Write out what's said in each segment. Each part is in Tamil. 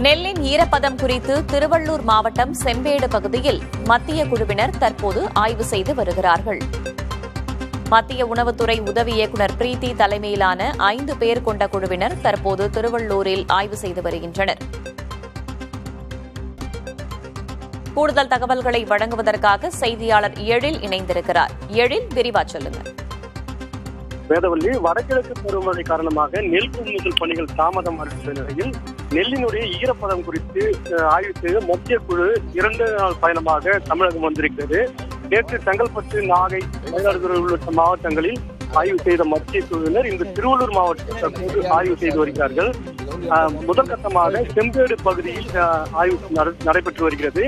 நெல்லின் ஈரப்பதம் குறித்து திருவள்ளூர் மாவட்டம் செம்பேடு பகுதியில் மத்திய குழுவினர் தற்போது ஆய்வு செய்து வருகிறார்கள். மத்திய உணவுத்துறை உதவி இயக்குநர் பிரீத்தி தலைமையிலான 5 பேர் கொண்ட குழுவினர் தற்போது திருவள்ளூரில் ஆய்வு செய்து வருகின்றனர். கூடுதல் தகவல்களை வழங்குவதற்காக செய்தியாளர் எழில் இணைந்திருக்கிறார். எழில், விரிவா சொல்லுங்க. வேதவல்லி, வடகிழக்கு பருவமழை காரணமாக நெல் கொள்முதல் பணிகள் தாமதம் அடைந்த நிலையில் நெல்லினுடைய ஈரப்பதம் குறித்து ஆய்வு செய்து மத்திய குழு 2 நாள் பயணமாக தமிழகம் வந்திருக்கிறது. நேற்று செங்கல்பட்டு, நாகை, மயிலாடுதுறை உள்ளிட்ட மாவட்டங்களில் ஆய்வு செய்த மத்திய குழுவினர் இன்று திருவள்ளூர் மாவட்டத்தில் தற்போது ஆய்வு செய்து வருகிறார்கள். முதற்கட்டமாக செம்பேடு பகுதியில் ஆய்வு நடைபெற்று வருகிறது.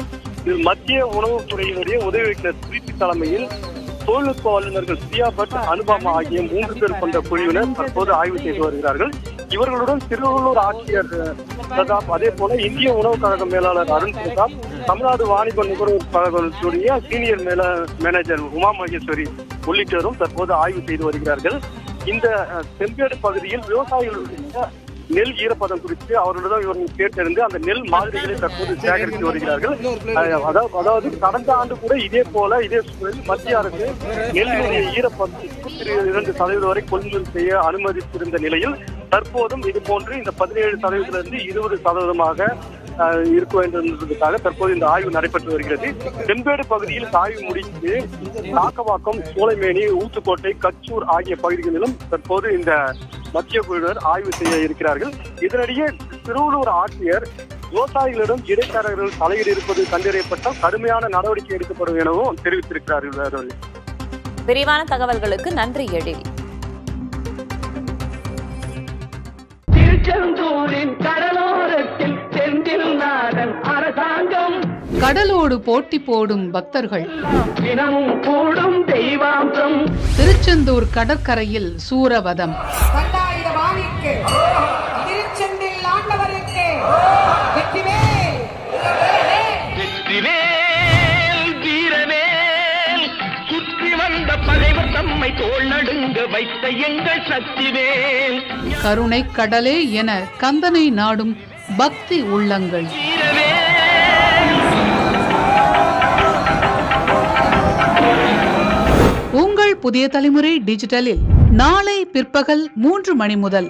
இது மத்திய உணவுத்துறையினுடைய உதவி இயக்குநர் பிரீத்தி தலைமையில் தொழில்நுட்ப வல்லுநர்கள் பிரியா பட், அனுபமா ஆகிய 3 பேர் கொண்ட குழுவினர் தற்போது ஆய்வு செய்து வருகிறார்கள். இவர்களுடன் திருவள்ளூர் ஆட்சியர் பிரதாப், அதே போல இந்திய உணவு கழக மேலாளர் அருண் பிரதாப், தமிழ்நாடு வாணிப நுகர்வோர் கழகத்துடைய சீனியர் மேனேஜர் உமா மகேஸ்வரி உள்ளிட்டோரும் தற்போது ஆய்வு செய்து வருகிறார்கள். இந்த செம்பேடு பகுதியில் விவசாயிகளுடைய நெல் ஈரப்பதம் குறித்து அவர்களிடம் இவர்கள் கேட்டறிந்து அந்த நெல் மாதிரிகளை தற்போது சேகரித்து வருகிறார்கள். அதாவது கடந்த ஆண்டு கூட இதே சூழலில் மத்திய அரசு நெல்லினுடைய ஈரப்பதம் 22% வரை கொள்முதல் செய்ய அனுமதித்திருந்த நிலையில் தற்போதும் இது போன்று இந்த 17%-இருந்து 20% இருக்க வேண்டும் என்பதற்காக தற்போது இந்த ஆய்வு நடைபெற்று வருகிறது. செம்பேடு பகுதியில் ஆய்வு முடித்து காக்கவாக்கம், சோலைமேனி, ஊத்துக்கோட்டை, கச்சூர் ஆகிய பகுதிகளிலும் தற்போது இந்த மத்திய குழுவினர் ஆய்வு செய்ய இருக்கிறார்கள். இதனிடையே திருவள்ளூர் ஆட்சியர் விவசாயிகளிடம் இடைத்தரகர்கள் தலையீடு இருப்பது கண்டறியப்பட்டால் கடுமையான நடவடிக்கை எடுக்கப்படும் எனவும் தெரிவித்திருக்கிறார்கள். விரிவான தகவல்களுக்கு நன்றி எழில். கடலோரத்தில் செந்தில் நாடன் அரசாங்கம் கடலோடு போட்டி போடும் பக்தர்கள் தினமும் கூடும் தெய்வாம்சம். திருச்செந்தூர் கடற்கரையில் சூரவதம். திருச்செந்தில் ஆண்டவருக்கு வெற்றிவேல் வீரவேல். சுற்றி வந்த பகைவர் தம்மை தோள் நடுங்க வைத்த எங்கள் சக்திவேல். கருணை கடலே என கந்தனை நாடும் பக்தி உள்ளங்கள். உங்கள் புதிய தலைமுறை டிஜிட்டலில் நாளை பிற்பகல் 3 மணி முதல்